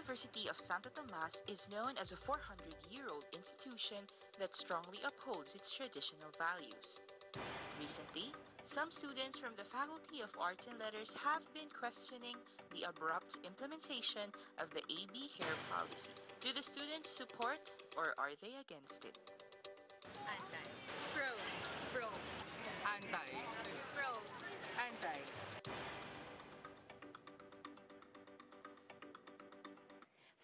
University of Santo Tomas is known as a 400-year-old institution that strongly upholds its traditional values. Recently, some students from the Faculty of Arts and Letters have been questioning the abrupt implementation of the AB hair policy. Do the students support or are they against it? Anti. Pro. Pro. Anti. Pro. Anti.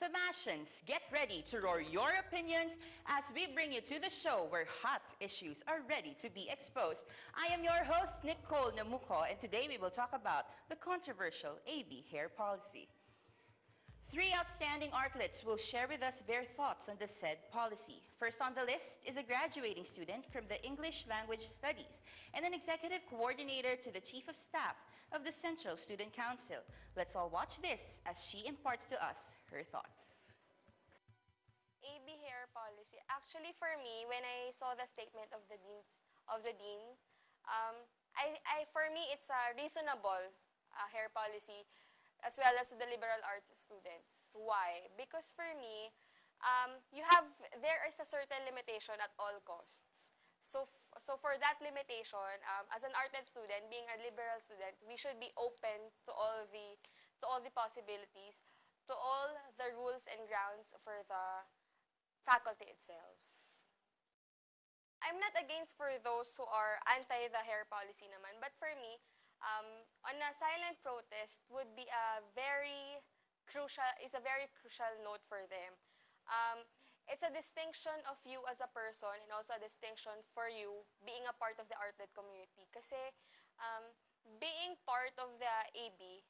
Thomasians, get ready to roar your opinions as we bring you to the show where hot issues are ready to be exposed. I am your host, Nicole Namuco, and today we will talk about the controversial AB hair policy. Three outstanding artlets will share with us their thoughts on the said policy. First on the list is a graduating student from the English Language Studies and an executive coordinator to the Chief of Staff of the Central Student Council. Let's all watch this as she imparts to us her thoughts. AB hair policy. Actually, for me, when I saw the statement of the dean, for me, it's a reasonable hair policy, as well as the liberal arts students. Why? Because for me, there is a certain limitation at all costs. So for that limitation, as an arts student, being a liberal student, we should be open to all the possibilities, to all the rules and grounds for the faculty itself. I'm not against for those who are anti the hair policy naman, but for me, on a silent protest would be a very crucial note for them. It's a distinction of you as a person and also a distinction for you being a part of the artlet community. Kasi being part of the AB,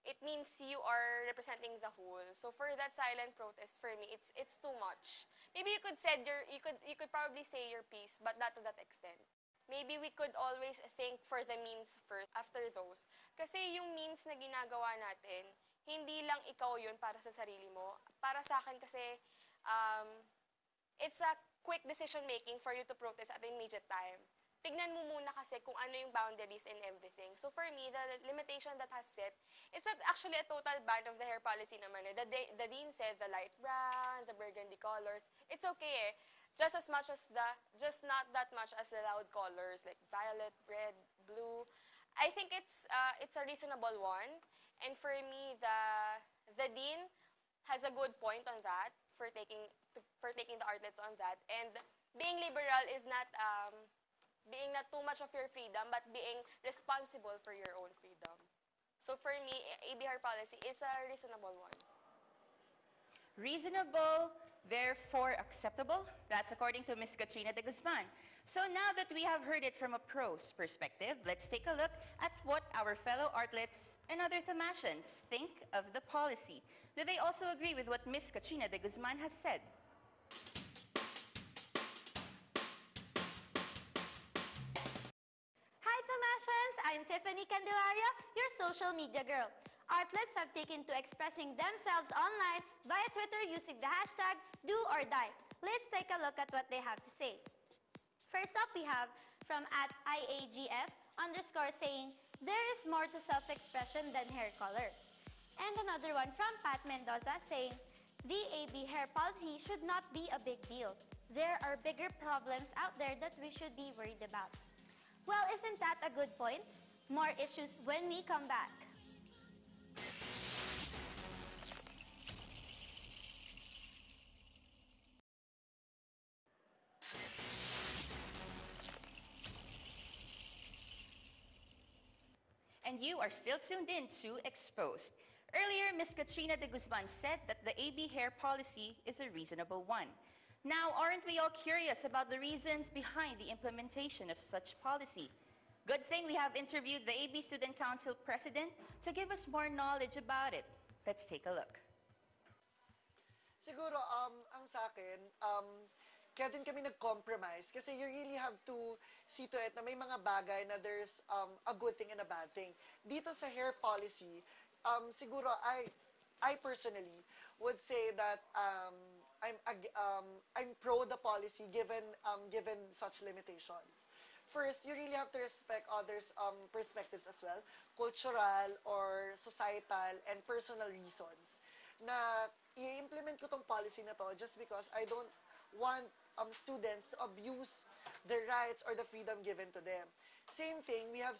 it means you are representing the whole. So for that silent protest, for me, it's too much. Maybe you could probably say your piece, but not to that extent. Maybe we could always think for the means first after those. Kasi yung means na ginagawa natin, hindi lang ikaw yun para sa sarili mo. Para sa akin kasi, it's a quick decision making for you to protest at immediate time. Tignan mo muna kasi kung ano yung boundaries and everything. So for me, the limitation that has set, it's not actually a total ban of the hair policy naman. The dean said the light brown, the burgundy colors. It's okay eh. Just not that much as the loud colors like violet, red, blue. I think it's a reasonable one. And for me, the dean has a good point on that for taking the artlets on that. And being liberal is not being not too much of your freedom, but being responsible for your own freedom. So for me, ABR policy is a reasonable one. Reasonable, therefore acceptable. That's according to Ms. Katrina de Guzman. So now that we have heard it from a pro's perspective, let's take a look at what our fellow artlets and other Thomasians think of the policy. Do they also agree with what Ms. Katrina de Guzman has said? Hi Thomasians, I'm Tiffany Candelaria, your social media girl. Artlets have taken to expressing themselves online via Twitter using the hashtag #DoOrDie. Let's take a look at what they have to say. First up, we have from @IAGF_ saying, there is more to self-expression than hair color. And another one from Pat Mendoza saying, the AB hair policy should not be a big deal. There are bigger problems out there that we should be worried about. Well, isn't that a good point? More issues when we come back. And you are still tuned in to Exposed. Earlier, Ms. Katrina de Guzman said that the AB hair policy is a reasonable one. Now, aren't we all curious about the reasons behind the implementation of such policy? Good thing we have interviewed the AB Student Council President to give us more knowledge about it. Let's take a look. Siguro, ang sa akin, kaya din kami nag-compromise kasi you really have to see to it na may mga bagay na there's a good thing and a bad thing. Dito sa hair policy, siguro I personally would say that I'm pro the policy given such limitations. First, you really have to respect others' perspectives as well, cultural or societal and personal reasons. na i-implement ko tong policy na to just because I don't want students to abuse the rights or the freedom given to them. Same thing, we have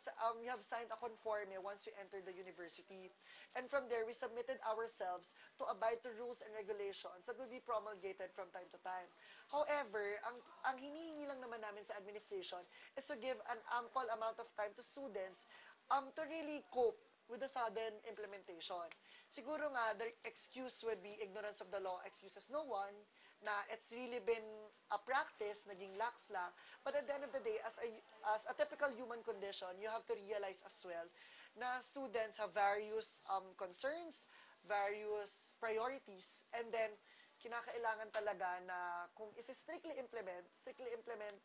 signed a conforme once we enter the university. And from there, we submitted ourselves to abide to rules and regulations that will be promulgated from time to time. However, ang hinihingi lang naman namin sa administration is to give an ample amount of time to students to really cope with the sudden implementation. Siguro nga, the excuse would be ignorance of the law excuses no one, na it's really been a practice, naging lax lang. But at the end of the day, as a typical human condition, you have to realize as well na students have various concerns, various priorities, and then kinakailangan talaga na kung strictly implement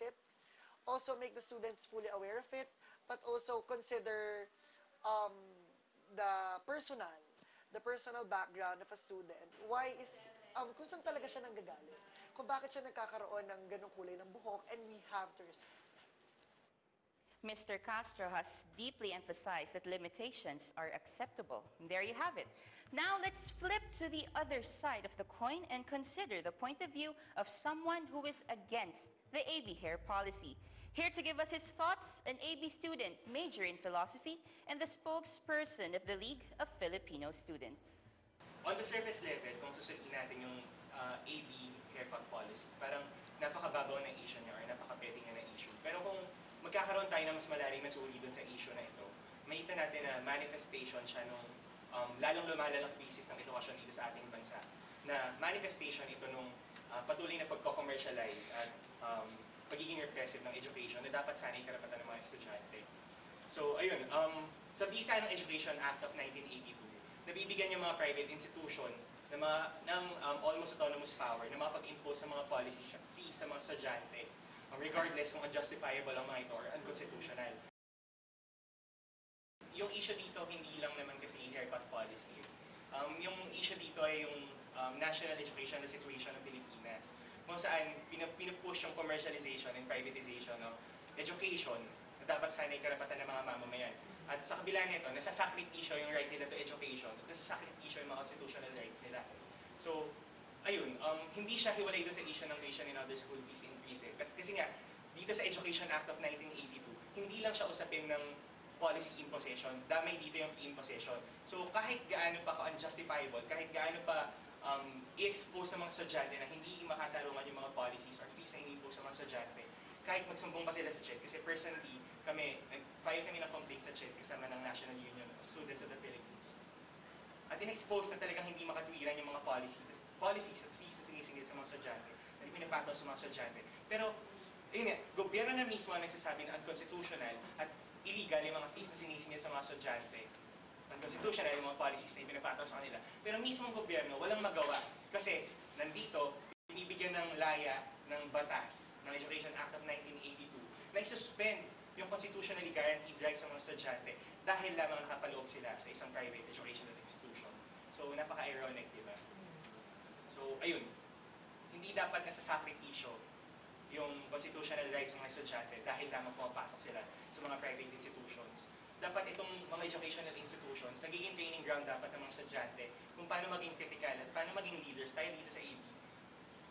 it, also make the students fully aware of it, but also consider the personal background of a student. Why is kung saan talaga siya nanggagaling, kung bakit siya nagkakaroon ng ganong kulay ng buhok, and we have to respect. Mr. Castro has deeply emphasized that limitations are acceptable. And there you have it. Now let's flip to the other side of the coin and consider the point of view of someone who is against the AB hair policy. Here to give us his thoughts, an AB student, major in philosophy, and the spokesperson of the League of Filipino Students. On the surface level, kung susundin natin yung AB haircut policy, parang napakababaw ng issue niya or napaka-petty niya ng issue. Pero kung magkakaroon tayo ng mas malalim na suri dun sa issue na ito, makita natin na manifestation siya nung lalong lumalalang crisis ng edukasyon dito sa ating bansa. Na manifestation ito nung patuloy na pagko-commercialize at pagiging repressive ng education na dapat sana'y karapatan ng mga estudyante. So, ayun, sa bisa ng Education Act of 1982, nabibigyan yung mga private institution ng almost autonomous power na makapag-impose sa mga policies at fees sa mga estudyante, regardless kung unjustifiable ang mga ito or unconstitutional. Yung issue dito, hindi lang naman kasi haircut policy. Yung issue dito ay yung national educational situation ng Pilipinas, kung saan pinupush yung commercialization and privatization ng education na dapat sana'y karapatan ng mga mamamayan. At sa kabila nito, nasasakripisyo yung right nila to education at nasasakripisyo yung mga constitutional rights nila. So, ayun, hindi siya hiwalay doon sa issue ng tuition and other school fees increase. Kasi nga, dito sa Education Act of 1982, hindi lang siya usapin ng policy imposition, damay dito yung fee imposition. So, kahit gaano pa ka-unjustifiable, kahit gaano pa i-expose sa mga estudyante na hindi makatarungan yung mga policies or fees na ini-impose sa mga estudyante, kahit magsumbong pa sila sa CHED, kasi personally, nag-file kami ng complaint sa CHED kasama ng National Union of Students of the Philippines. At in-expose na talagang hindi makatuwiran yung mga policies at fees na sinisingil sa mga estudyante, na hindi pinapataw sa mga estudyante. Pero, ayun nga, gobyerno na mismo ang nagsasabi na unconstitutional at illegal yung mga fees na sinisingil sa mga estudyante. Unconstitutional yung mga policies na ipinapataw sa kanila. Pero mismo ang gobyerno, walang magawa. Kasi, nandito, binibigyan ng laya ng batas ng Education Act of 1982 na i-suspend yung constitutionally guaranteed rights ng mga estudyante dahil lamang nakapaloob sila sa isang private educational institution. So, napaka-ironic, di ba? So, ayun. Hindi dapat nasasakripisyo yung constitutional rights ng mga estudyante dahil lamang pumapasok sila sa mga private institutions. Dapat itong mga educational institutions, nagiging training ground dapat ng mga estudyante kung paano maging critical at paano maging leaders tayo dito sa AB.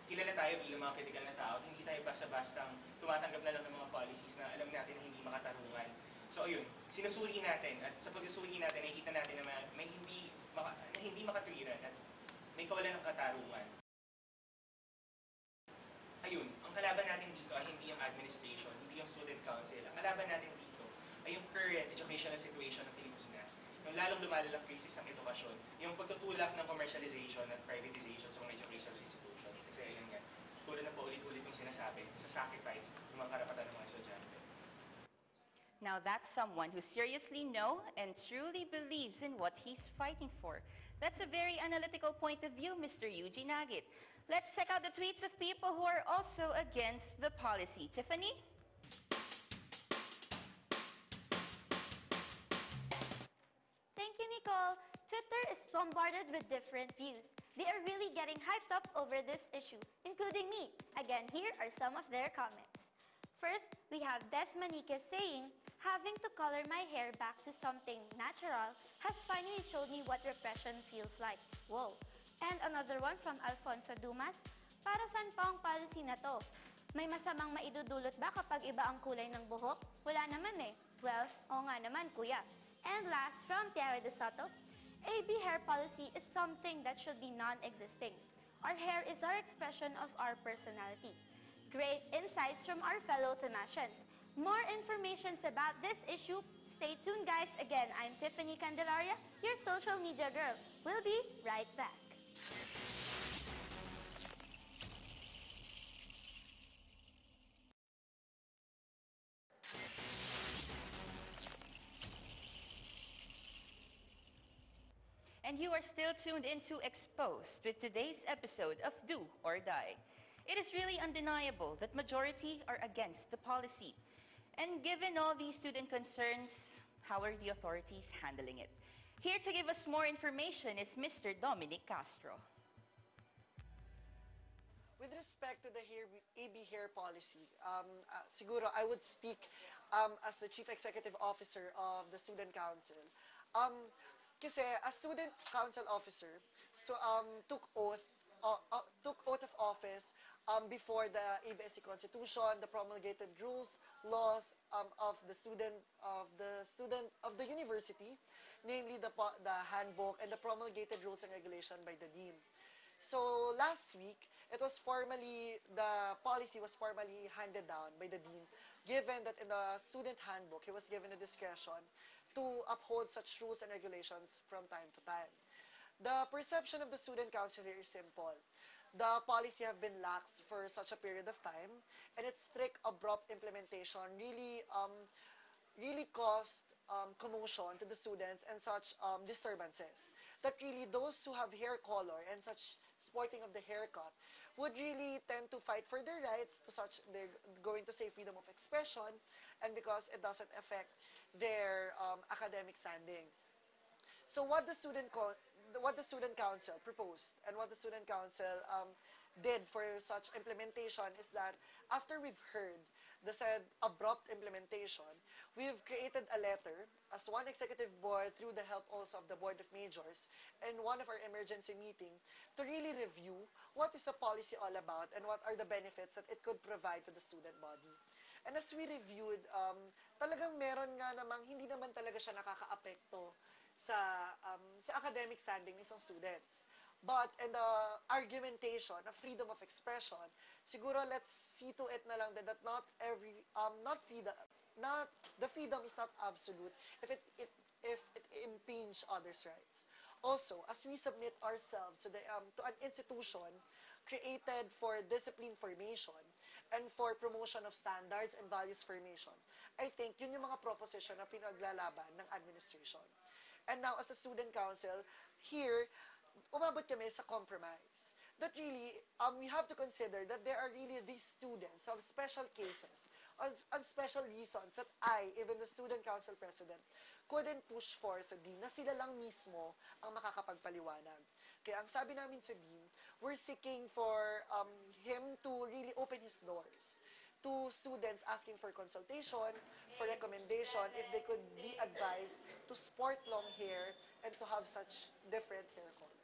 Kilala tayo bilang mga critical na tao, hindi tayo basta-bastang tumatanggap na lang ng mga policies na alam natin na hindi makatarungan. So ayun, sinusuri natin at sa pagsusuri natin, nakikita natin na may hindi makatuwiran at may kawalan ng katarungan. Ayun, ang kalaban natin dito ay hindi yung administration, hindi yung student council. Ang kalaban natin dito ay yung current educational situation ng Pilipinas, yung lalong lumalalang crisis ng edukasyon, yung pagtutulak ng commercialization at privatization sa mga educational institutions. Kasi ayun nga, tulad na paulit-ulit yung sinasabi, sa sacrifice ng mga karapatan ng mga estudyante. Now that's someone who seriously knows and truly believes in what he's fighting for. That's a very analytical point of view, Mr. Eugene Agit. Let's check out the tweets of people who are also against the policy. Tiffany? Thank you, Nicole. Twitter is bombarded with different views. They are really getting hyped up over this issue, including me. Again, here are some of their comments. First, we have Des Manique saying, having to color my hair back to something natural has finally showed me what repression feels like. Whoa. And another one from Alfonso Dumas, para saan pa ang policy na to? May masamang maidudulot ba kapag iba ang kulay ng buhok? Wala naman eh. Well, oo nga naman kuya. And last from Pierre De Soto, AB hair policy is something that should be non-existing. Our hair is our expression of our personality. Great insights from our fellow Tomasians. More information about this issue, stay tuned guys. Again, I'm Tiffany Candelaria, your social media girl. We'll be right back. And you are still tuned into Exposed with today's episode of Do or Die. It is really undeniable that majority are against the policy. And given all these student concerns, how are the authorities handling it? Here to give us more information is Mr. Dominic Castro. With respect to the AB hair policy, siguro I would speak as the Chief Executive Officer of the Student Council. Kasi as Student Council Officer, so took oath of office before the ABS-C Constitution, the promulgated rules, laws of the university, namely the handbook and the promulgated rules and regulation by the dean. So last week, the policy was formally handed down by the dean, given that in the student handbook, he was given a discretion to uphold such rules and regulations from time to time. The perception of the student council here is simple. The policy have been lax for such a period of time, and its strict, abrupt implementation really caused commotion to the students and such disturbances. That really those who have hair color and such sporting of the haircut would really tend to fight for their rights to such, they're going to say freedom of expression, and because it doesn't affect their academic standing. So what the student council proposed and what the student council did for such implementation is that after we've heard the said abrupt implementation, we've created a letter as one executive board through the help also of the Board of Majors and one of our emergency meeting to really review what is the policy all about and what are the benefits that it could provide to the student body. And as we reviewed, talagang meron nga namang hindi naman talaga siya nakakaapekto sa academic standing ng isang students. But in the argumentation of freedom of expression, siguro let's see to it na lang that not the freedom is not absolute if it impinge others' rights. Also, as we submit ourselves to an institution created for discipline formation and for promotion of standards and values formation, I think yun yung mga proposition na pinaglalaban ng administration. And now, as a student council, here, umabot kami sa compromise. That really, we have to consider that there are really these students of special cases, on special reasons that I, even the student council president, couldn't push for sa dean na sila lang mismo ang makakapagpaliwanag. Kaya ang sabi namin sa dean, we're seeking for him to really open his doors to students asking for consultation, for recommendation, if they could be advised to sport long hair and to have such different hair colors.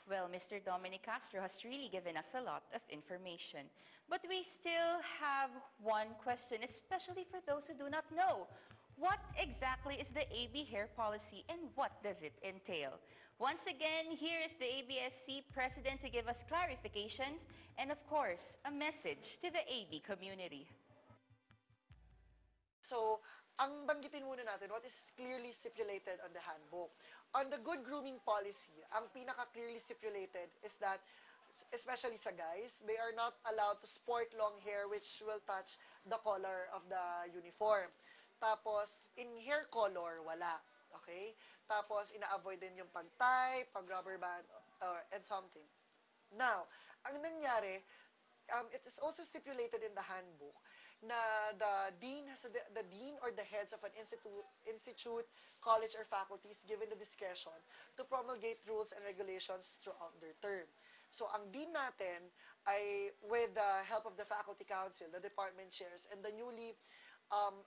Well, Mr. Dominic Castro has really given us a lot of information. But we still have one question, especially for those who do not know. What exactly is the AB hair policy and what does it entail? Once again, here is the ABS-C president to give us clarifications and, of course, a message to the AB community. So, ang banggitin muna natin what is clearly stipulated on the handbook. On the good grooming policy, ang pinaka-clearly stipulated is that, especially sa guys, they are not allowed to sport long hair which will touch the color of the uniform. Tapos, in hair color, wala. Okay? Tapos, ina-avoid din yung pag-tie, pag-rubber band, and something. Now, ang nangyari, it is also stipulated in the handbook na the dean or the heads of an institute, college, or faculty is given the discretion to promulgate rules and regulations throughout their term. So, ang dean natin ay, with the help of the faculty council, the department chairs, and the newly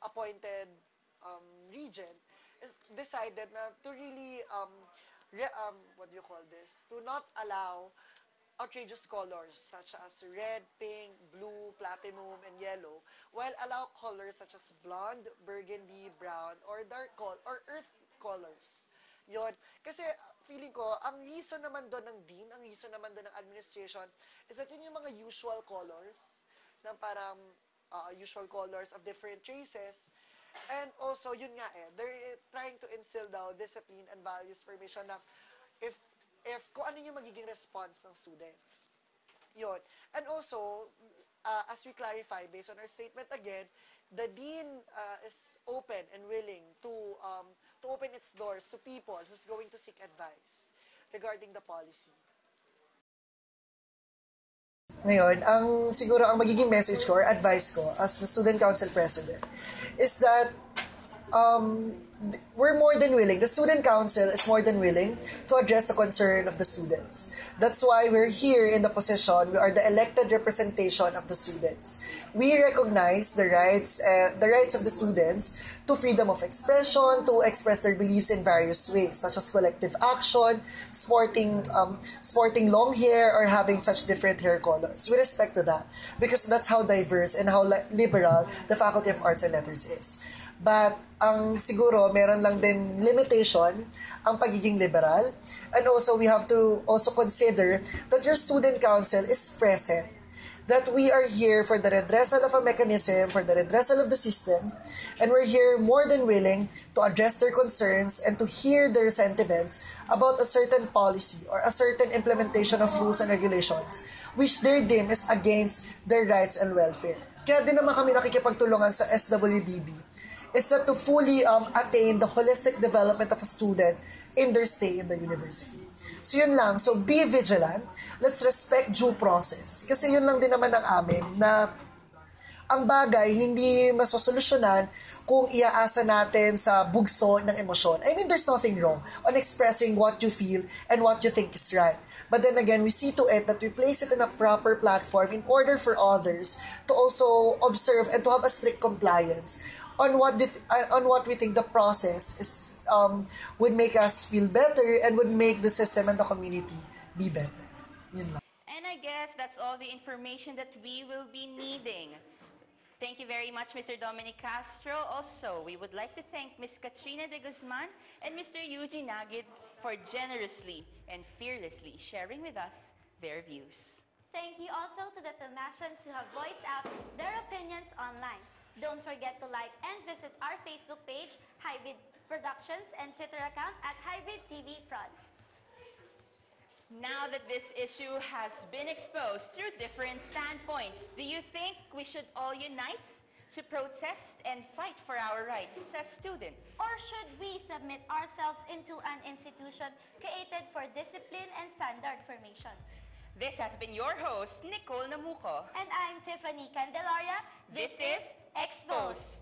appointed regent, decided na to really what do you call this? To not allow outrageous colors such as red, pink, blue, platinum, and yellow, while allow colors such as blonde, burgundy, brown, or or earth colors. Yon. Kasi feeling ko, ang reason naman doon ng dean, ang reason naman doon ng administration, is that yun yung mga usual colors, ng parang usual colors of different races. And also, yun nga they're trying to instill daw discipline and values formation na if kung ano yung magiging response ng students. Yun. And also, as we clarify, based on our statement again, the dean is open and willing to open its doors to people who's going to seek advice regarding the policy. Ngayon, siguro ang magiging message ko or advice ko as the Student Council President is that we're more than willing, the Student Council is more than willing to address the concern of the students. That's why we're here in the position, we are the elected representation of the students. We recognize the rights of the students to freedom of expression, to express their beliefs in various ways, such as collective action, sporting long hair, or having such different hair colors. We respect to that, because that's how diverse and how liberal the Faculty of Arts and Letters is. But ang siguro meron lang din limitation ang pagiging liberal, and also we have to also consider that your student council is present, that we are here for the redressal of a mechanism, for the redressal of the system, and we're here more than willing to address their concerns and to hear their sentiments about a certain policy or a certain implementation of rules and regulations which they deem is against their rights and welfare. Kaya din naman kami nakikipagtulungan sa SWDB is that to fully attain the holistic development of a student in their stay in the university. So yun lang. So be vigilant. Let's respect due process. Kasi yun lang din naman ang amin na ang bagay hindi masosolusyonan kung iaasa natin sa bugso ng emosyon. I mean, there's nothing wrong on expressing what you feel and what you think is right. But then again, we see to it that we place it in a proper platform in order for others to also observe and to have a strict compliance on what we think the process is would make us feel better and would make the system and the community be better. Yun lang. And I guess that's all the information that we will be needing. Thank you very much, Mr. Dominic Castro. Also, we would like to thank Ms. Katrina de Guzman and Mr. Eugene Agid for generously and fearlessly sharing with us their views. Thank you also to the Tomasians who have voiced out their opinions online. Don't forget to like and visit our Facebook page, Hybrid Productions, and Twitter account at Hybrid TV Prod. Now that this issue has been exposed through different standpoints, do you think we should all unite to protest and fight for our rights as students? Or should we submit ourselves into an institution created for discipline and standard formation? This has been your host, Nicole Namuco. And I'm Tiffany Candelaria. This is Exposed.